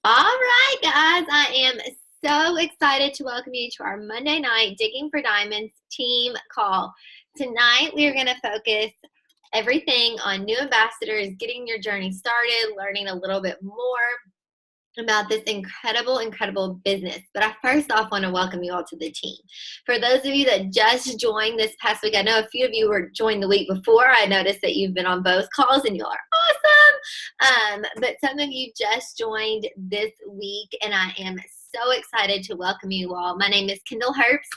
All right, guys, I am so excited to welcome you to our Monday night Digging for Diamonds team call. Tonight, we are going to focus everything on new ambassadors, getting your journey started, learning a little bit more about this incredible business. But I first off want to welcome you all to the team. For those of you that just joined this past week, I know a few of you were joined the week before. I noticed that you've been on both calls and you all are awesome. But some of you just joined this week, and I am so excited to welcome you all. My name is Kendall Herbst.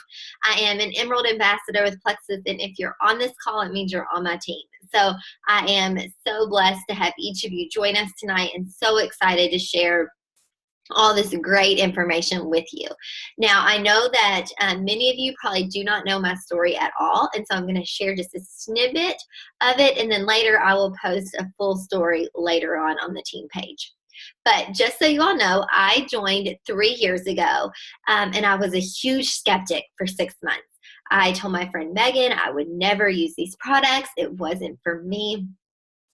I am an Emerald Ambassador with Plexus, and if you're on this call, it means you're on my team. So I am so blessed to have each of you join us tonight and so excited to share all this great information with you. Now, I know that many of you probably do not know my story at all, and so I'm going to share just a snippet of it, and then later I will post a full story later on the team page. But just so you all know, I joined 3 years ago, and I was a huge skeptic for 6 months. I told my friend Megan I would never use these products. It wasn't for me.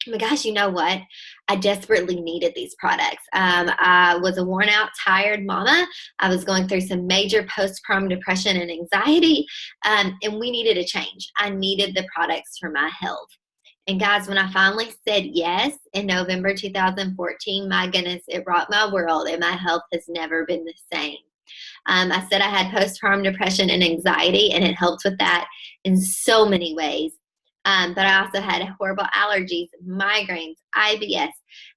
Oh my gosh, you know what? I desperately needed these products. I was a worn out, tired mama. I was going through some major postpartum depression and anxiety, and we needed a change. I needed the products for my health. And guys, when I finally said yes in November 2014, my goodness, it rocked my world, and my health has never been the same. I said I had postpartum depression and anxiety, and it helped with that in so many ways. But I also had horrible allergies, migraines, IBS,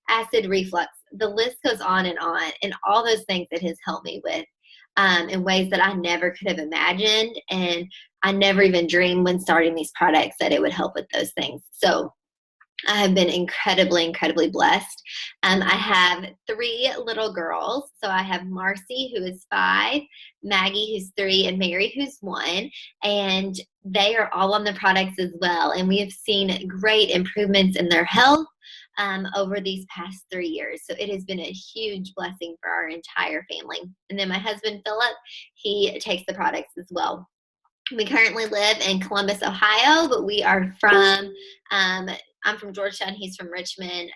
acid reflux. The list goes on, and all those things it has helped me with in ways that I never could have imagined. And I never even dreamed when starting these products that it would help with those things. So I have been incredibly blessed. I have 3 little girls. So I have Marcy, who is 5, Maggie, who's 3, and Mary, who's 1. And they are all on the products as well. And we have seen great improvements in their health over these past 3 years. So it has been a huge blessing for our entire family. And then my husband, Philip, he takes the products as well. We currently live in Columbus, Ohio, but we are from I'm from Georgetown. He's from Richmond,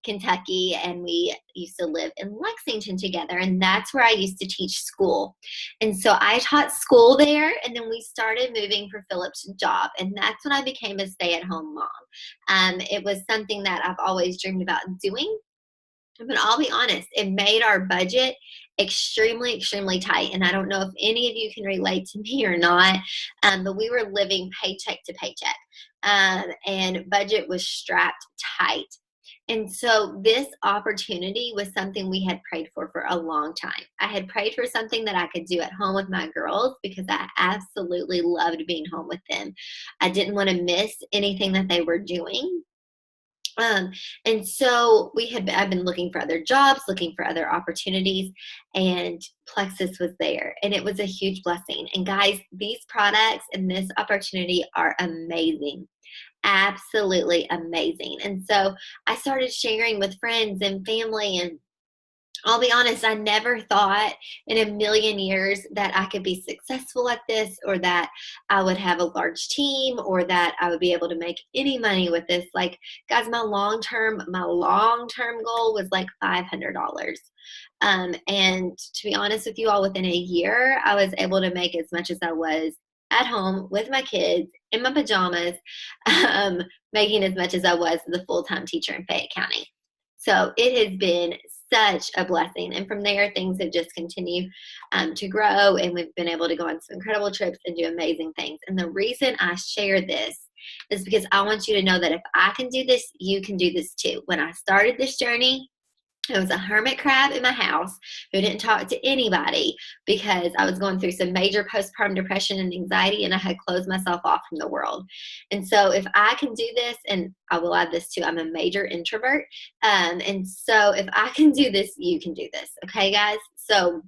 Kentucky, and we used to live in Lexington together, and that's where I used to teach school. And so I taught school there, and then we started moving for Philip's job, and that's when I became a stay-at-home mom. It was something that I've always dreamed about doing, but I'll be honest, it made our budget extremely tight. And I don't know if any of you can relate to me or not, but we were living paycheck to paycheck, and budget was strapped tight. And so this opportunity was something we had prayed for a long time. I had prayed for something that I could do at home with my girls because I absolutely loved being home with them. I didn't want to miss anything that they were doing. And so I've been looking for other jobs, looking for other opportunities, and Plexus was there, and it was a huge blessing. And guys, these products and this opportunity are amazing. Absolutely amazing. And so I started sharing with friends and family, and I'll be honest, I never thought in a million years that I could be successful at this, or that I would have a large team, or that I would be able to make any money with this. Like, guys, my long-term goal was like $500. And to be honest with you all, within a year, I was able to make as much as I was at home with my kids in my pajamas, making as much as I was as a full-time teacher in Fayette County. So it has been such a blessing. And from there, things have just continued to grow, and we've been able to go on some incredible trips and do amazing things. And the reason I share this is because I want you to know that if I can do this, you can do this too. When I started this journey, I was a hermit crab in my house who didn't talk to anybody because I was going through some major postpartum depression and anxiety, and I had closed myself off from the world. And so if I can do this, and I will add this too, I'm a major introvert. And so if I can do this, you can do this. Okay, guys? So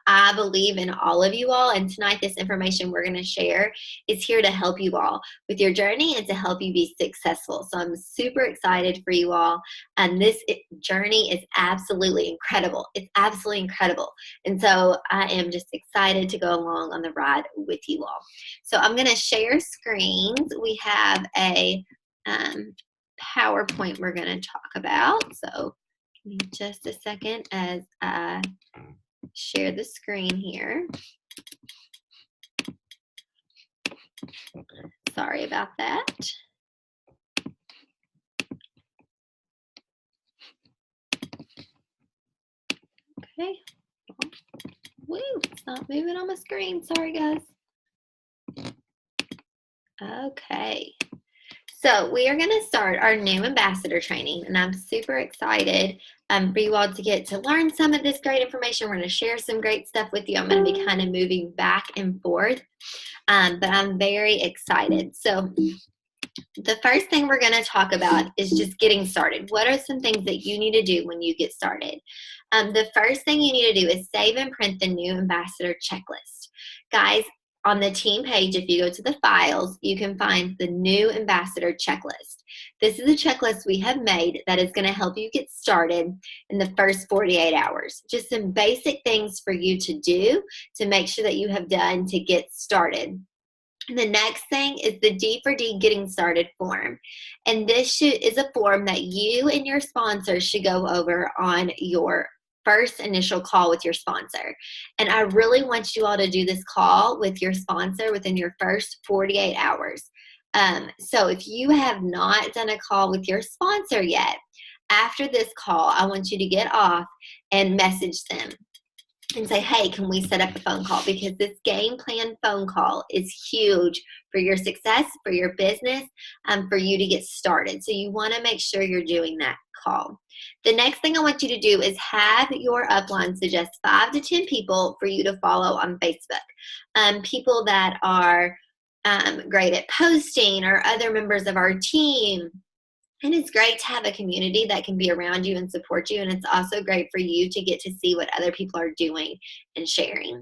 I believe in all of you all, and tonight this information we're going to share is here to help you all with your journey and to help you be successful. So I'm super excited for you all, and this journey is absolutely incredible. It's absolutely incredible, and so I am just excited to go along on the ride with you all. So I'm going to share screens. We have a PowerPoint we're going to talk about, so Just a second as I share the screen here. Sorry about that. Okay. Woo, it's not moving on my screen. Sorry, guys. Okay. So we are going to start our new ambassador training, and I'm super excited for you all to get to learn some of this great information. We're going to share some great stuff with you. I'm going to be kind of moving back and forth, but I'm very excited. So the first thing we're going to talk about is just getting started. What are some things that you need to do when you get started? The first thing you need to do is save and print the new ambassador checklist. Guys, on the team page, if you go to the files, you can find the new ambassador checklist. This is a checklist we have made that is going to help you get started in the first 48 hours. Just some basic things for you to do to make sure that you have done to get started. The next thing is the D for D Getting Started form. And this is a form that you and your sponsor should go over on your first initial call with your sponsor. And I really want you all to do this call with your sponsor within your first 48 hours. So if you have not done a call with your sponsor yet, after this call, I want you to get off and message them and say, hey, can we set up a phone call? Because this game plan phone call is huge for your success, for your business, for you to get started. So you want to make sure you're doing that call. The next thing I want you to do is have your upline suggest 5 to 10 people for you to follow on Facebook. People that are great at posting or other members of our team. And it's great to have a community that can be around you and support you. And it's also great for you to get to see what other people are doing and sharing.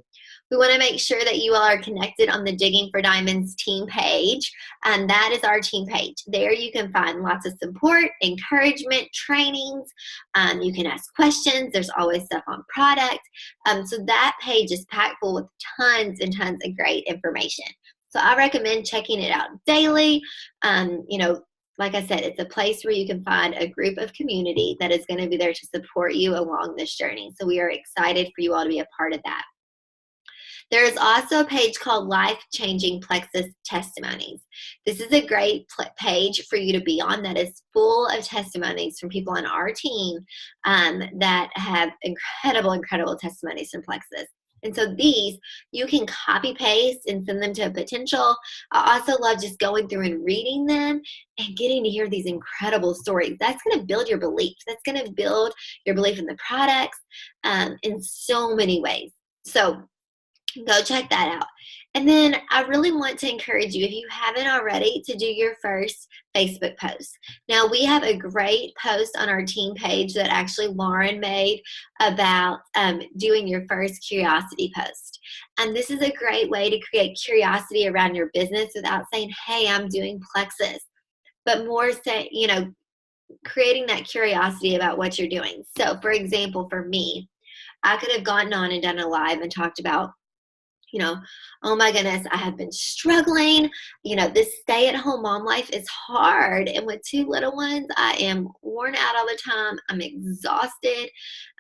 We want to make sure that you all are connected on the Digging for Diamonds team page. And that is our team page. There you can find lots of support, encouragement, trainings. You can ask questions. There's always stuff on product. So that page is packed full with tons and tons of great information. So I recommend checking it out daily. Like I said, it's a place where you can find a group of community that is going to be there to support you along this journey. So we are excited for you all to be a part of that. There is also a page called Life Changing Plexus Testimonies. This is a great page for you to be on that is full of testimonies from people on our team that have incredible testimonies from Plexus. And so these, you can copy paste and send them to a potential. I also love just going through and reading them and getting to hear these incredible stories. That's going to build your belief. That's going to build your belief in the products in so many ways. So go check that out. And then I really want to encourage you, if you haven't already, to do your first Facebook post. Now, we have a great post on our team page that actually Lauren made about doing your first curiosity post. And this is a great way to create curiosity around your business without saying, hey, I'm doing Plexus, but more say, creating that curiosity about what you're doing. So, for example, for me, I could have gotten on and done a live and talked about, oh my goodness, I have been struggling. This stay-at-home mom life is hard. And with 2 little ones, I am worn out all the time. I'm exhausted.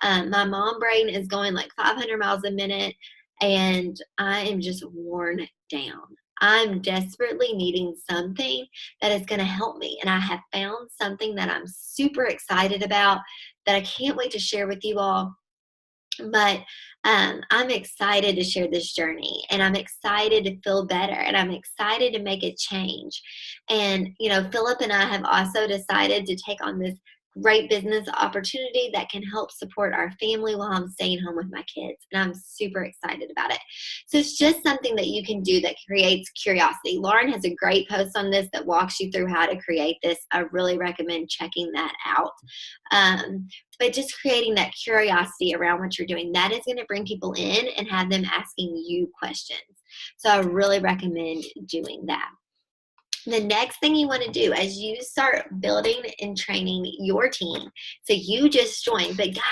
My mom brain is going like 500 miles a minute, and I am just worn down. I'm desperately needing something that is going to help me. And I have found something that I'm super excited about that I can't wait to share with you all. But I'm excited to share this journey, and I'm excited to feel better, and I'm excited to make a change. And, Philip and I have also decided to take on this great business opportunity that can help support our family while I'm staying home with my kids. And I'm super excited about it. So it's just something that you can do that creates curiosity. Lauren has a great post on this that walks you through how to create this. I really recommend checking that out. But just creating that curiosity around what you're doing, that is going to bring people in and have them asking you questions. So I really recommend doing that. The next thing you want to do as you start building and training your team, so you just joined, but guys,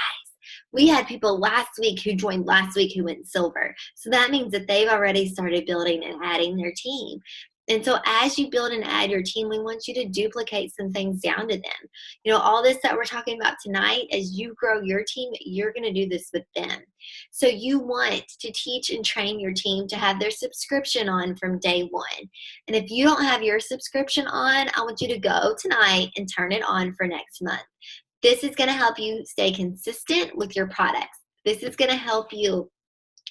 we had people last week who joined last week who went silver. So that means that they've already started building and adding their team. And so as you build and add your team, we want you to duplicate some things down to them. You know, all this that we're talking about tonight, as you grow your team, you're going to do this with them. So you want to teach and train your team to have their subscription on from day one. And if you don't have your subscription on, I want you to go tonight and turn it on for next month. This is going to help you stay consistent with your products. This is going to help you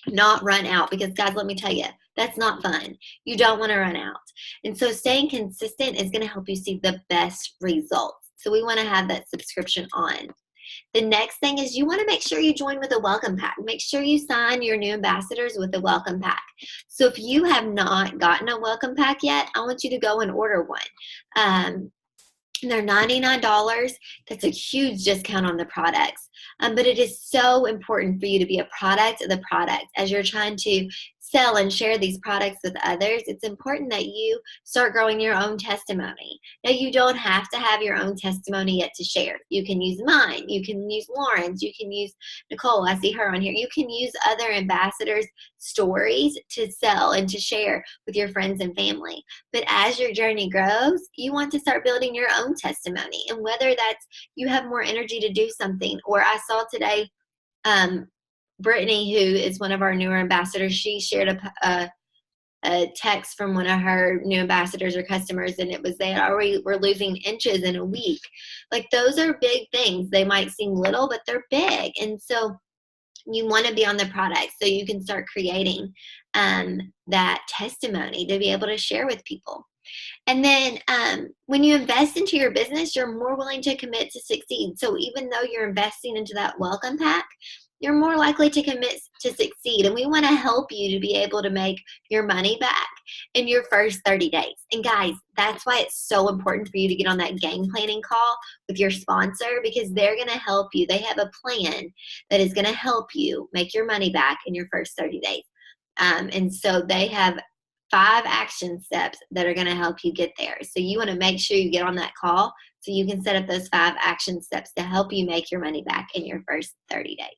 not run out, because guys, let me tell you, that's not fun. You don't want to run out. And so staying consistent is going to help you see the best results. So we want to have that subscription on. The next thing is you want to make sure you join with a welcome pack. Make sure you sign your new ambassadors with a welcome pack. So if you have not gotten a welcome pack yet, I want you to go and order one. They're $99. That's a huge discount on the products. But it is so important for you to be a product of the product. As you're trying to sell and share these products with others, it's important that you start growing your own testimony. Now, you don't have to have your own testimony yet to share. You can use mine. You can use Lauren's. You can use Nicole. I see her on here. You can use other ambassadors' stories to sell and to share with your friends and family. But as your journey grows, you want to start building your own testimony. And whether that's you have more energy to do something, or I saw today, Brittany, who is one of our newer ambassadors, she shared a text from one of her new ambassadors or customers, and it was they already were losing inches in a week. Like, those are big things. They might seem little, but they're big. And so you want to be on the product so you can start creating that testimony to be able to share with people. And then when you invest into your business, you're more willing to commit to succeed. So even though you're investing into that welcome pack, you're more likely to commit to succeed. And we want to help you to be able to make your money back in your first 30 days. And guys, that's why it's so important for you to get on that game planning call with your sponsor, because they're going to help you. They have a plan that is going to help you make your money back in your first 30 days. And so they have 5 action steps that are going to help you get there. So you want to make sure you get on that call so you can set up those 5 action steps to help you make your money back in your first 30 days.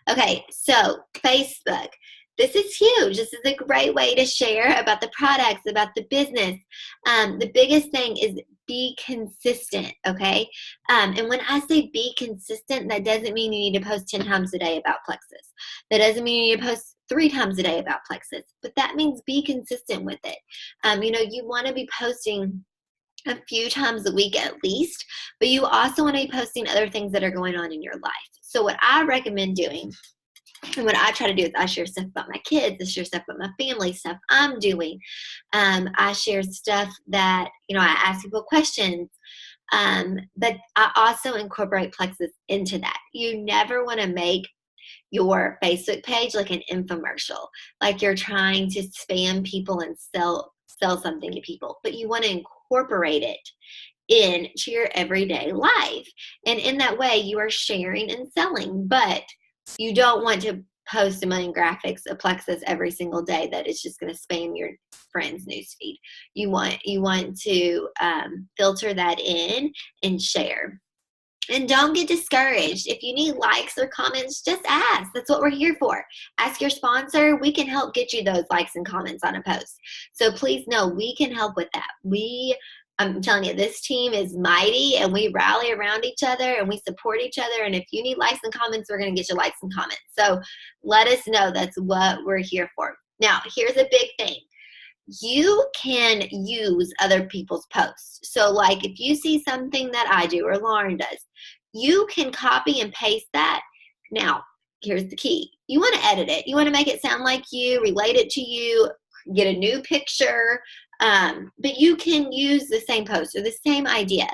Okay, so Facebook. This is huge. This is a great way to share about the products, about the business. The biggest thing is be consistent, okay? And when I say be consistent, that doesn't mean you need to post 10 times a day about Plexus. That doesn't mean you need to post 3 times a day about Plexus, but that means be consistent with it. You know, you want to be posting a few times a week at least, but you also want to be posting other things that are going on in your life. So what I recommend doing, and what I try to do, is I share stuff about my kids, I share stuff about my family, stuff I'm doing. I share stuff that, you know, I ask people questions. But I also incorporate Plexus into that. You never want to make your Facebook page like an infomercial, like you're trying to spam people and sell something to people, but you want to incorporate it into your everyday life. And in that way, you are sharing and selling, but you don't want to post a million graphics of Plexus every single day that is just going to spam your friend's newsfeed. You want to filter that in and share. And don't get discouraged. If you need likes or comments, just ask. That's what we're here for. Ask your sponsor. We can help get you those likes and comments on a post. So please know we can help with that. I'm telling you, this team is mighty, and we rally around each other and we support each other. And if you need likes and comments, we're going to get you likes and comments. So let us know. That's what we're here for. Now, here's a big thing. You can use other people's posts. So like if you see something that I do or Lauren does, you can copy and paste that. Now, here's the key. You want to edit it. You want to make it sound like you, relate it to you, get a new picture. But you can use the same post or the same idea.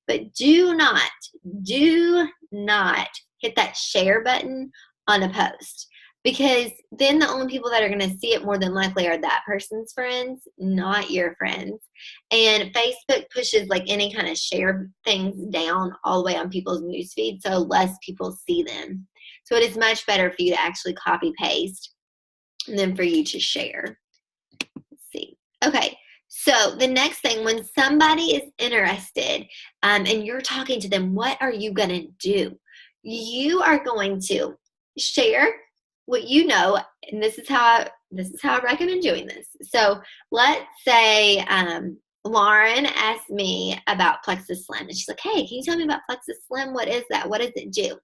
But do not hit that share button on a post, because then the only people that are going to see it more than likely are that person's friends, not your friends. And Facebook pushes like any kind of share things down all the way on people's newsfeed, so less people see them. So it is much better for you to actually copy paste than for you to share. Let's see. Okay. So the next thing, when somebody is interested and you're talking to them, what are you going to do? You are going to share what you know, and this is how I recommend doing this. So let's say Lauren asked me about Plexus Slim, and she's like, "Hey, can you tell me about Plexus Slim? What is that? What does it do?"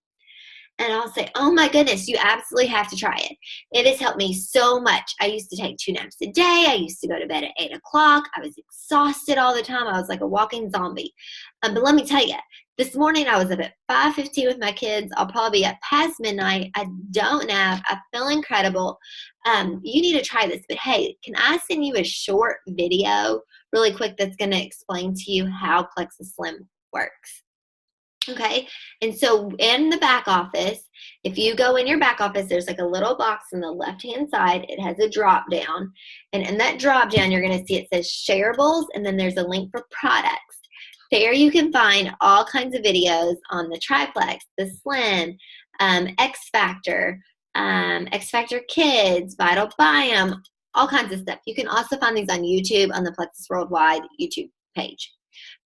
And I'll say, "Oh my goodness, you absolutely have to try it. It has helped me so much. I used to take 2 naps a day. I used to go to bed at 8 o'clock. I was exhausted all the time. I was like a walking zombie. But let me tell you, this morning I was up at 5:15 with my kids. I'll probably be up past midnight. I don't nap. I feel incredible. You need to try this. But hey, can I send you a short video really quick that's going to explain to you how Plexus Slim works?" Okay, and so in the back office, if you go in your back office, there's like a little box on the left-hand side. It has a drop down, and in that drop down, you're going to see it says shareables, and then there's a link for products. There you can find all kinds of videos on the Triplex, the Slim, X Factor, X Factor Kids, Vital Biome, all kinds of stuff. You can also find these on YouTube on the Plexus Worldwide YouTube page.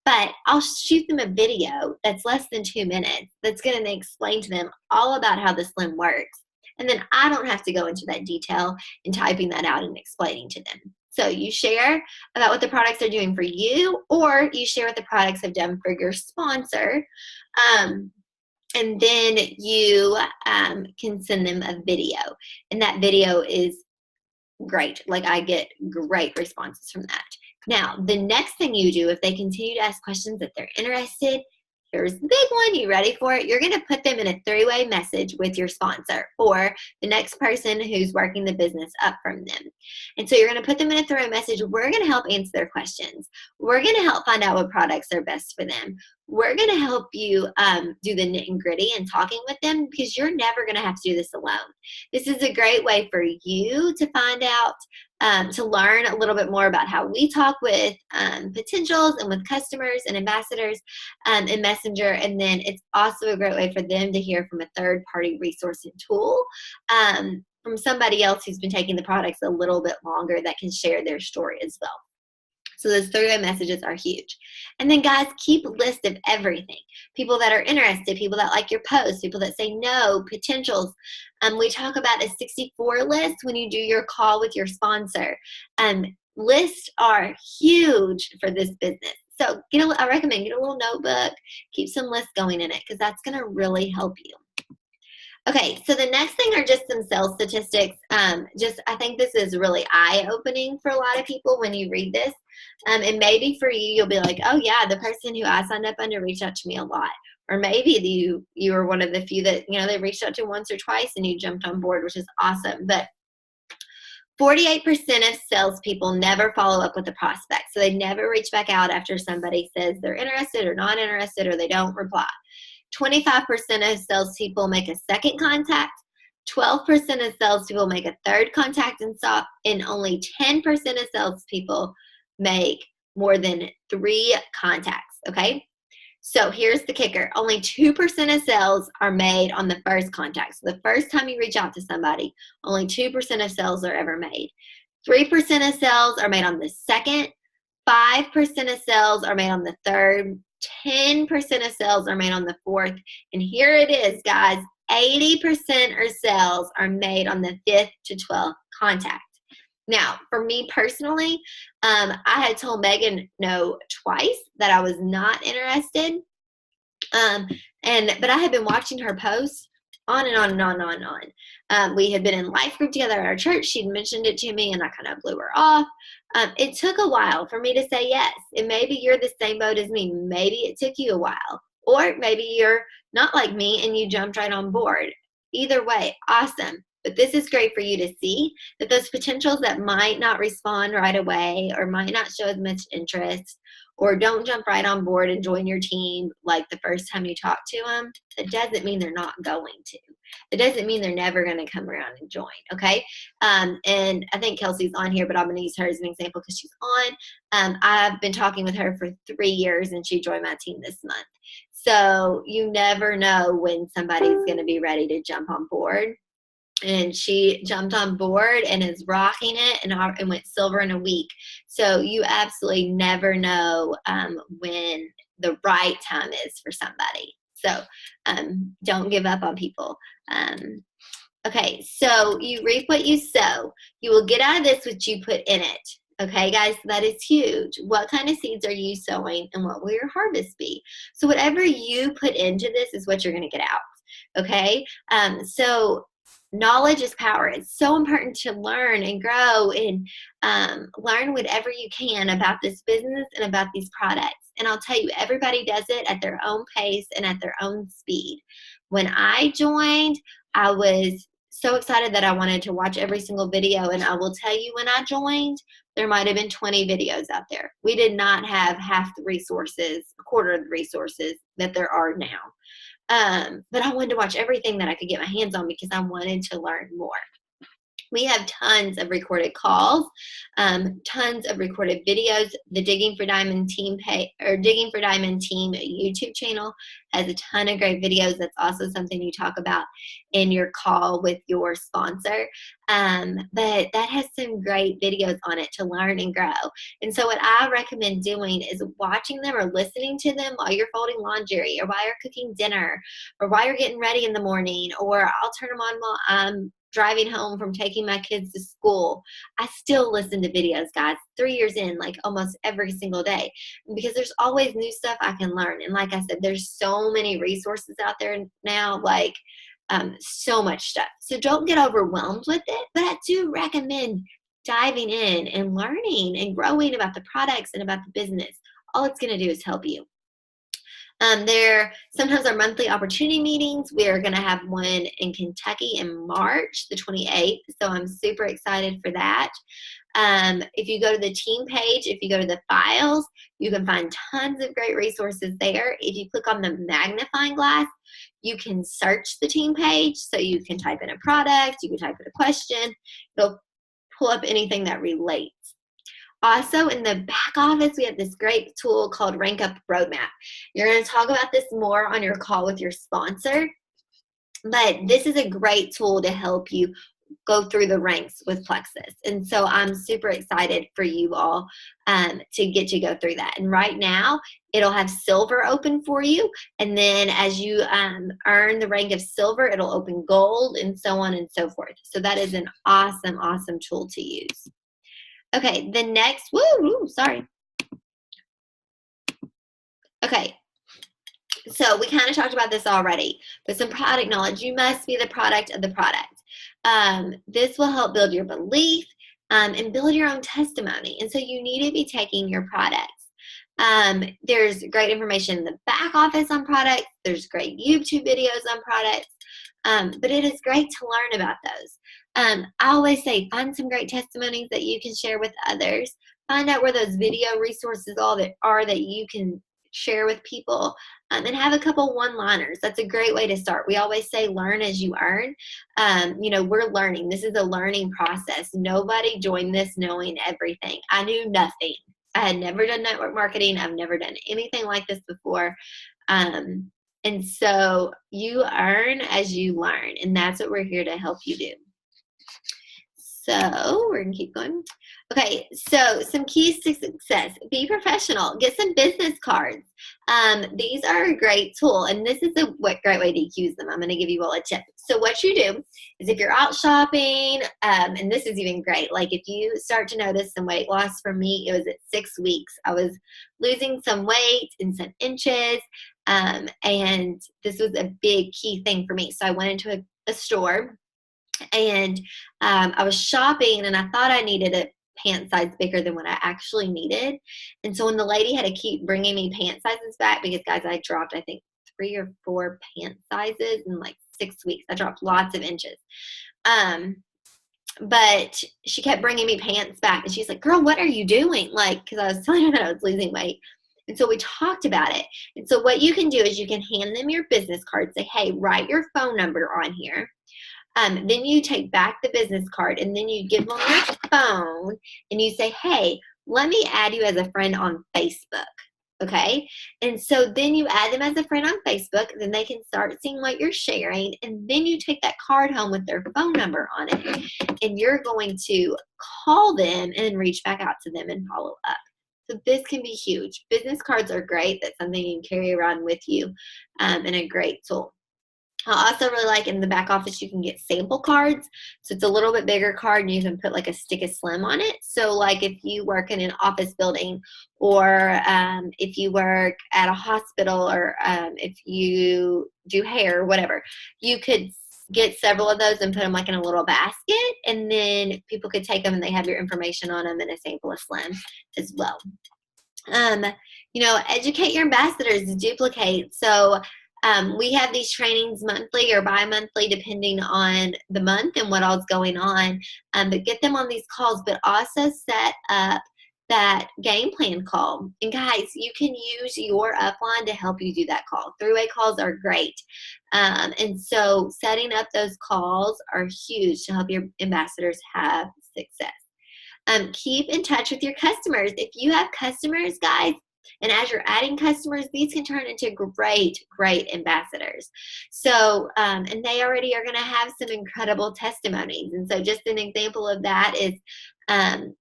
But I'll shoot them a video that's less than 2 minutes that's going to explain to them all about how the Slim works. And then I don't have to go into that detail in typing that out and explaining to them. So you share about what the products are doing for you, or you share what the products have done for your sponsor. And then you can send them a video. And that video is great. Like, I get great responses from that. Now, the next thing you do, if they continue to ask questions, if they're interested, here's the big one. You ready for it? You're going to put them in a 3-way message with your sponsor or the next person who's working the business up from them. And so you're going to put them in a 3-way message. We're going to help answer their questions. We're going to help find out what products are best for them. We're going to help you do the nit and gritty and talking with them, because you're never going to have to do this alone. This is a great way for you to find out, to learn a little bit more about how we talk with potentials and with customers and ambassadors in Messenger. And then it's also a great way for them to hear from a third-party resource and tool, from somebody else who's been taking the products a little bit longer that can share their story as well. So those 3-way messages are huge. And then, guys, keep a list of everything. People that are interested, people that like your posts, people that say no, potentials. We talk about a 64 list when you do your call with your sponsor. Lists are huge for this business. So I recommend get a little notebook, keep some lists going in it, because that's going to really help you. Okay, so the next thing are just some sales statistics. I think this is really eye-opening for a lot of people when you read this. And maybe for you, you'll be like, oh yeah, the person who I signed up under reached out to me a lot. Or maybe you were one of the few that, they reached out to once or twice and you jumped on board, which is awesome. But 48% of salespeople never follow up with a prospect. So they never reach back out after somebody says they're interested or not interested, or they don't reply. 25% of salespeople make a second contact. 12% of salespeople make a third contact and stop. And only 10% of salespeople make more than 3 contacts, okay? So here's the kicker. Only 2% of sales are made on the first contact. So the first time you reach out to somebody, only 2% of sales are ever made. 3% of sales are made on the second. 5% of sales are made on the third. 10% of sales are made on the fourth. And here it is, guys. 80% of sales are made on the 5th to 12th contact. Now, for me personally, I had told Megan no twice that I was not interested. But I had been watching her posts on and on and on and on. We had been in life group together at our church. She'd mentioned it to me, and I kind of blew her off. It took a while for me to say yes. And maybe you're the same boat as me. Maybe it took you a while. Or maybe you're not like me and you jumped right on board. Either way, awesome. But this is great for you to see that those potentials that might not respond right away or might not show as much interest or don't jump right on board and join your team like the first time you talk to them, that doesn't mean they're not going to. It doesn't mean they're never going to come around and join, okay? And I think Kelsey's on here, but I'm going to use her as an example because she's on. I've been talking with her for 3 years, and she joined my team this month. So you never know when somebody's going to be ready to jump on board. And she jumped on board and is rocking it and went silver in a week. So you absolutely never know when the right time is for somebody. So don't give up on people. Okay, so you reap what you sow. You will get out of this what you put in it. Okay, guys, that is huge. What kind of seeds are you sowing and what will your harvest be? So whatever you put into this is what you're going to get out. Okay, so knowledge is power. It's so important to learn and grow and learn whatever you can about this business and about these products. And I'll tell you, everybody does it at their own pace and at their own speed. When I joined, I was so excited that I wanted to watch every single video. And I will tell you, when I joined, there might have been 20 videos out there. We did not have half the resources, a quarter of the resources that there are now. But I wanted to watch everything that I could get my hands on because I wanted to learn more. We have tons of recorded calls, tons of recorded videos. The Digging for Diamond team Digging for Diamond team YouTube channel has a ton of great videos. That's also something you talk about in your call with your sponsor. But that has some great videos on it to learn and grow. And so what I recommend doing is watching them or listening to them while you're folding laundry or while you're cooking dinner or while you're getting ready in the morning, or I'll turn them on while I'm driving home from taking my kids to school. I still listen to videos, guys, 3 years in, like almost every single day, because there's always new stuff I can learn. And like I said, there's so many resources out there now, like so much stuff. So don't get overwhelmed with it, but I do recommend diving in and learning and growing about the products and about the business. All it's going to do is help you. There sometimes are monthly opportunity meetings. We're going to have one in Kentucky in March, the 28th. So I'm super excited for that. If you go to the team page, if you go to the files, you can find tons of great resources there. If you click on the magnifying glass, you can search the team page. So you can type in a product, you can type in a question. It'll pull up anything that relates. Also, in the back office, we have this great tool called Rank Up Roadmap. You're going to talk about this more on your call with your sponsor, but this is a great tool to help you go through the ranks with Plexus. And so I'm super excited for you all to get to go through that. And right now, it'll have silver open for you. And then as you earn the rank of silver, it'll open gold and so on and so forth. So that is an awesome, awesome tool to use. Okay, the next, sorry. Okay, so we kind of talked about this already, but some product knowledge. You must be the product of the product. This will help build your belief and build your own testimony. And so you need to be taking your products. There's great information in the back office on products. There's great YouTube videos on products. But it is great to learn about those. I always say, find some great testimonies that you can share with others. Find out where those video resources all that are that you can share with people, and have a couple one-liners. That's a great way to start. We always say, learn as you earn. We're learning. This is a learning process. Nobody joined this knowing everything. I knew nothing. I had never done network marketing. I've never done anything like this before. And so you earn as you learn, and that's what we're here to help you do. So we're going to keep going. Okay, so some keys to success. Be professional. Get some business cards. These are a great tool, and this is a great way to use them. I'm going to give you all a tip. So what you do is if you're out shopping, and this is even great, like if you start to notice some weight loss, for me, it was at 6 weeks. I was losing some weight and some inches, and this was a big key thing for me. So I went into a store, and I was shopping, and I thought I needed a pant size bigger than what I actually needed. And so when the lady had to keep bringing me pant sizes back, because guys, I dropped, I think 3 or 4 pant sizes in like 6 weeks. I dropped lots of inches. But she kept bringing me pants back, and she's like, girl, what are you doing? Like, because I was telling her that I was losing weight. And so we talked about it. And so what you can do is you can hand them your business card, say, hey, write your phone number on here. Then you take back the business card, and then you give them your phone, and you say, hey, let me add you as a friend on Facebook, okay? And so then you add them as a friend on Facebook, then they can start seeing what you're sharing, and then you take that card home with their phone number on it, and you're going to call them and reach back out to them and follow up. So this can be huge. Business cards are great. That's something you can carry around with you, and a great tool. I also really like in the back office, you can get sample cards. So it's a little bit bigger card and you can put like a stick of Slim on it. So like if you work in an office building or if you work at a hospital or if you do hair or whatever, you could get several of those and put them like in a little basket. And then people could take them and they have your information on them and a sample of Slim as well. Educate your ambassadors, duplicate. So we have these trainings monthly or bi-monthly depending on the month and what all's going on. But get them on these calls, but also set up that game plan call. And guys, you can use your upline to help you do that call. Three-way calls are great. And so setting up those calls are huge to help your ambassadors have success. Keep in touch with your customers. If you have customers, guys, and as you're adding customers, these can turn into great, great ambassadors. So, and they already are going to have some incredible testimonies. And so just an example of that is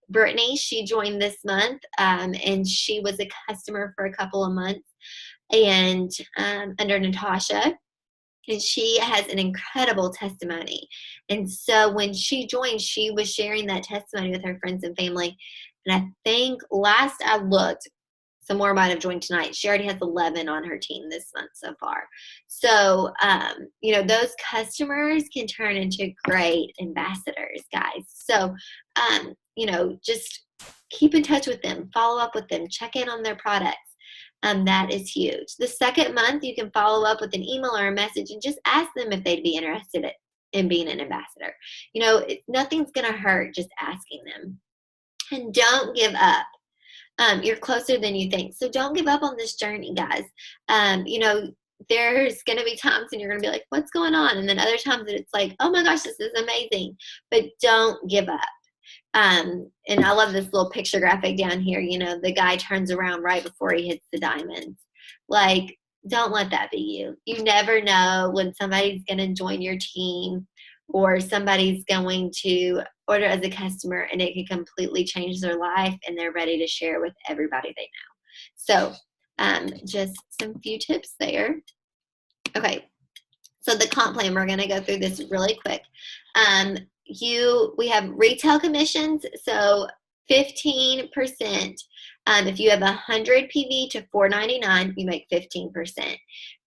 Brittany. She joined this month, and she was a customer for a couple of months and under Natasha. And she has an incredible testimony. And so when she joined, she was sharing that testimony with her friends and family. And I think last I looked, some more might have joined tonight. She already has 11 on her team this month so far. So, those customers can turn into great ambassadors, guys. So, just keep in touch with them, follow up with them, check in on their products. That is huge. The second month, you can follow up with an email or a message and just ask them if they'd be interested in being an ambassador. Nothing's going to hurt just asking them. And don't give up. You're closer than you think. So don't give up on this journey, guys. There's going to be times when you're going to be like, what's going on? And then other times that it's like, oh my gosh, this is amazing. But don't give up. And I love this little picture graphic down here. The guy turns around right before he hits the diamonds. Like, don't let that be you. You never know when somebody's going to join your team or somebody's going to order as a customer and it can completely change their life and they're ready to share with everybody they know. So just some few tips there. Okay, so the comp plan, we're going to go through this really quick. We have retail commissions, so 15%. If you have 100 PV to $4.99, you make 15%.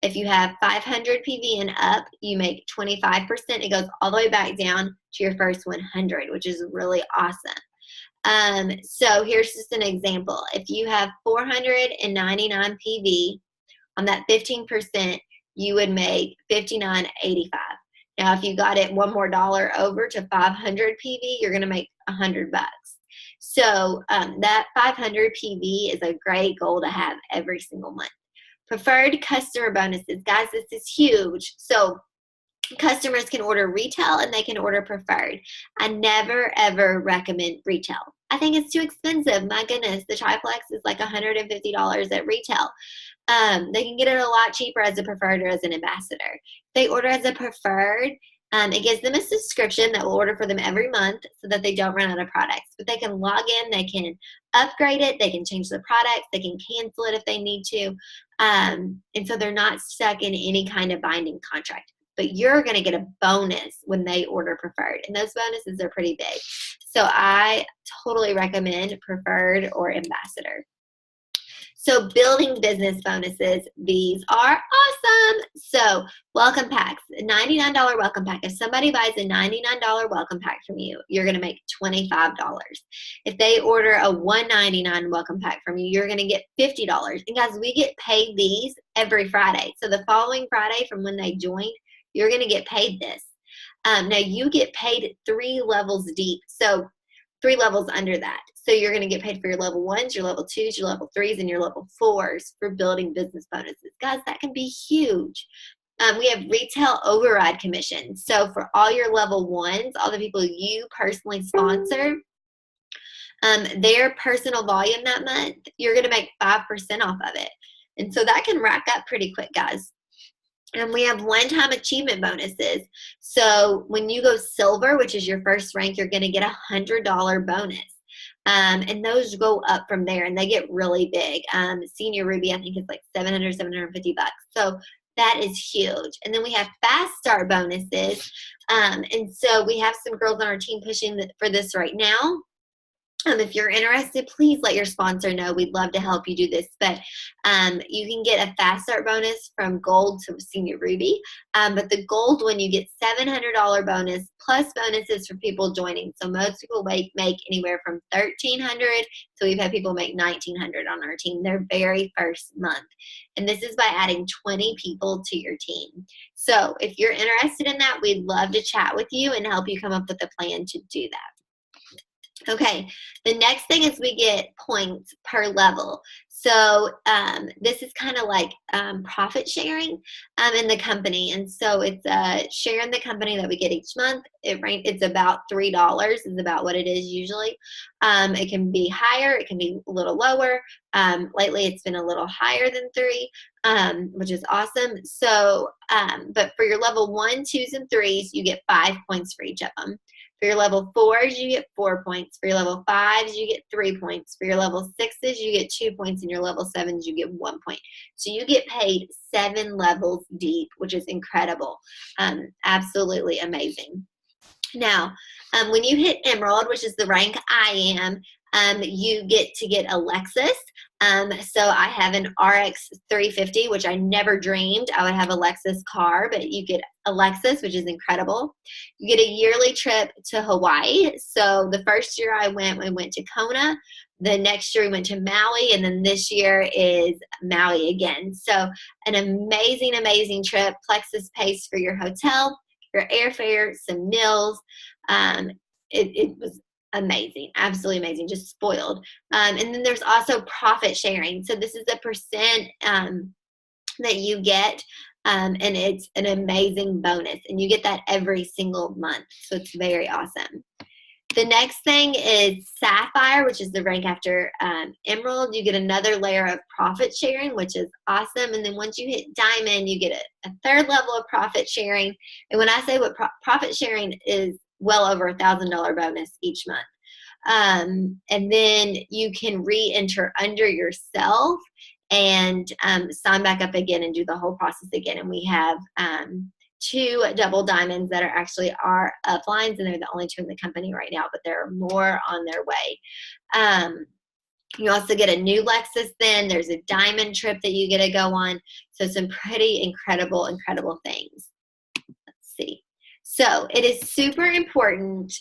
If you have 500 PV and up, you make 25%. It goes all the way back down to your first 100, which is really awesome. So here's just an example. If you have 499 PV on that 15%, you would make $59.85. Now, if you got it one more dollar over to 500 PV, you're going to make $100. So that 500 PV is a great goal to have every single month. Preferred customer bonuses. Guys, this is huge. So customers can order retail and they can order preferred. I never, ever recommend retail. I think it's too expensive. My goodness, the triplex is like $150 at retail. They can get it a lot cheaper as a preferred or as an ambassador. If they order as a preferred, it gives them a subscription that will order for them every month so that they don't run out of products. But they can log in, they can upgrade it, they can change the products, they can cancel it if they need to. And so they're not stuck in any kind of binding contract. But you're going to get a bonus when they order preferred. And those bonuses are pretty big. So I totally recommend preferred or ambassador. So building business bonuses, these are awesome. So welcome packs, $99 welcome pack. If somebody buys a $99 welcome pack from you, you're going to make $25. If they order a $199 welcome pack from you, you're going to get $50. And guys, we get paid these every Friday. So the following Friday from when they joined, you're going to get paid this. Now you get paid 3 levels deep. So 3 levels under that. So you're going to get paid for your level 1s, your level 2s, your level 3s, and your level 4s for building business bonuses. Guys, that can be huge. We have retail override commissions. So for all your level 1s, all the people you personally sponsor, their personal volume that month, you're going to make 5% off of it. And so that can rack up pretty quick, guys. And we have one-time achievement bonuses. So when you go silver, which is your first rank, you're going to get a $100 bonus. And those go up from there, and they get really big. Senior Ruby, I think, is like $700, $750. So That is huge. And then we have fast start bonuses. And so we have some girls on our team pushing for this right now. If you're interested, please let your sponsor know. We'd love to help you do this. But you can get a fast start bonus from gold to senior ruby. But the gold one, you get $700 bonus plus bonuses for people joining. So most people make anywhere from $1,300. So we've had people make $1,900 on our team their very first month. And this is by adding 20 people to your team. So if you're interested in that, we'd love to chat with you and help you come up with a plan to do that. Okay, the next thing is we get points per level. So this is kind of like profit sharing in the company. And so it's a share in the company that we get each month. It's about $3 is about what it is usually. It can be higher. It can be a little lower. Lately, it's been a little higher than 3, which is awesome. So, but for your level 1, 2s, and 3s, you get 5 points for each of them. For your level 4s, you get 4 points. For your level 5s, you get 3 points. For your level 6s, you get 2 points. And your level 7s, you get 1 point. So you get paid 7 levels deep, which is incredible. Absolutely amazing. Now, when you hit Emerald, which is the rank I am, you get to get a Lexus. So I have an RX 350, which I never dreamed I would have a Lexus car, but you get a Lexus, which is incredible. You get a yearly trip to Hawaii. So the first year we went to Kona. The next year we went to Maui, and then this year is Maui again. So an amazing, amazing trip. Plexus pays for your hotel, your airfare, some meals. It was amazing, absolutely amazing, just spoiled. And then there's also profit sharing. So this is a percent that you get, and it's an amazing bonus. And you get that every single month. So it's very awesome. The next thing is Sapphire, which is the rank after Emerald. You get another layer of profit sharing, which is awesome. And then once you hit Diamond, you get a third level of profit sharing. And when I say what profit sharing is, well over $1,000 bonus each month. And then you can re-enter under yourself and sign back up again and do the whole process again. And we have 2 double diamonds that are actually our uplines, and they're the only 2 in the company right now, but there are more on their way. You also get a new Lexus then. There's a diamond trip that you get to go on. So some pretty incredible, incredible things. Let's see. So it is super important.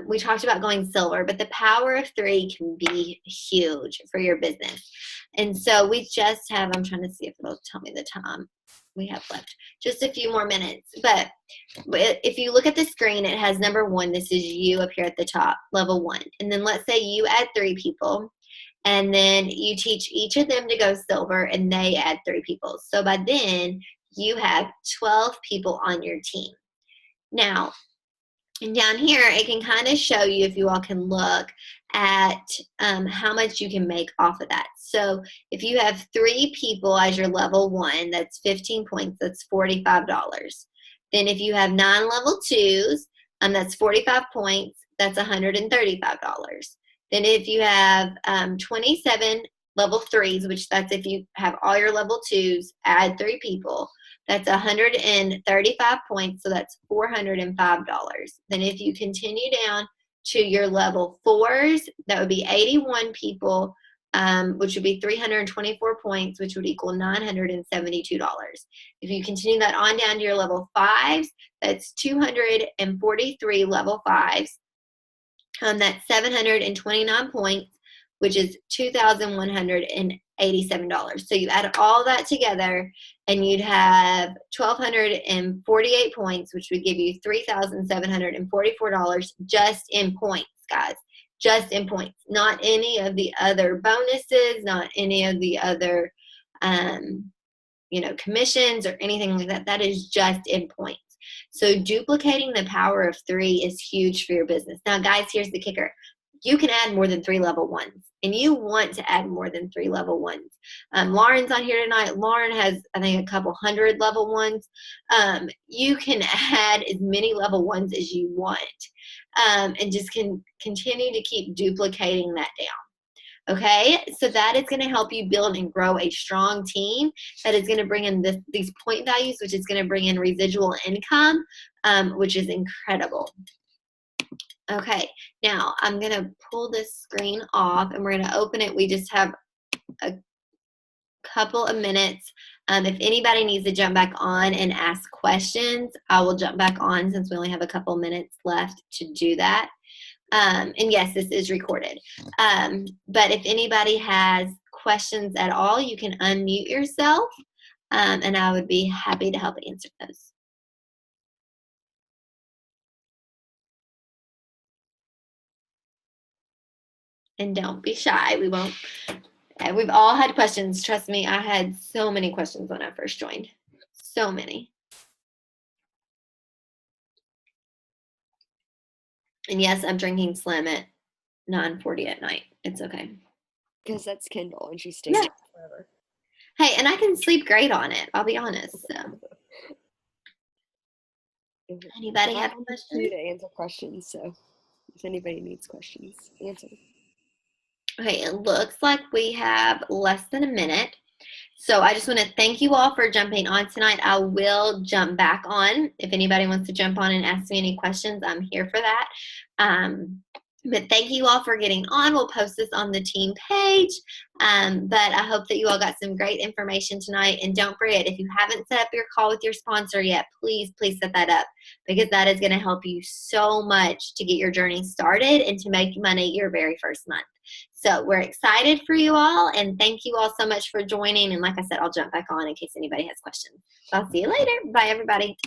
We talked about going silver, but the power of 3 can be huge for your business. And so we just have, I'm trying to see if it'll tell me the time we have left. Just a few more minutes. But if you look at the screen, it has number 1. This is you up here at the top, level 1. And then let's say you add 3 people. And then you teach each of them to go silver, and they add 3 people. So by then, you have 12 people on your team. Now, and down here, it can kind of show you, if you all can look at how much you can make off of that. So if you have 3 people as your level 1, that's 15 points, that's $45. Then if you have 9 level 2s, that's 45 points, that's $135. Then if you have 27 level 3s, which that's if you have all your level 2s, add 3 people, that's 135 points, so that's $405. Then if you continue down to your level 4s, that would be 81 people, which would be 324 points, which would equal $972. If you continue that on down to your level 5s, that's 243 level 5s. That's 729 points, which is $2,187. So you add all that together, and you'd have 1,248 points, which would give you $3,744 just in points, guys. Just in points. Not any of the other bonuses, not any of the other, commissions or anything like that. That is just in points. So duplicating the power of 3 is huge for your business. Now, guys, here's the kicker. You can add more than 3 level 1s, and you want to add more than 3 level 1s. Lauren's on here tonight. Lauren has, I think, a couple hundred level 1s. You can add as many level 1s as you want, and just can continue to keep duplicating that down. Okay, so that is going to help you build and grow a strong team that is going to bring in these point values, which is going to bring in residual income, which is incredible. Okay, now I'm going to pull this screen off and we're going to open it. We just have a couple of minutes. If anybody needs to jump back on and ask questions, I will jump back on since we only have a couple minutes left to do that. And yes, this is recorded. But if anybody has questions at all, you can unmute yourself, and I would be happy to help answer those. And don't be shy. We've all had questions. Trust me, I had so many questions when I first joined. So many. And yes, I'm drinking Slim at 9:40 at night. It's okay. Because that's Kindle and she stays up forever. Hey, and I can sleep great on it, I'll be honest. So. Anybody have questions? To answer questions, so if anybody needs questions, answer. Okay, it looks like we have less than a minute. So I just want to thank you all for jumping on tonight. I will jump back on. If anybody wants to jump on and ask me any questions, I'm here for that. But thank you all for getting on. We'll post this on the team page. But I hope that you all got some great information tonight. And don't forget, if you haven't set up your call with your sponsor yet, please set that up, because that is going to help you so much to get your journey started and to make money your very first month. So we're excited for you all, and thank you all so much for joining. And like I said, I'll jump back on in case anybody has questions. I'll see you later. Bye, everybody.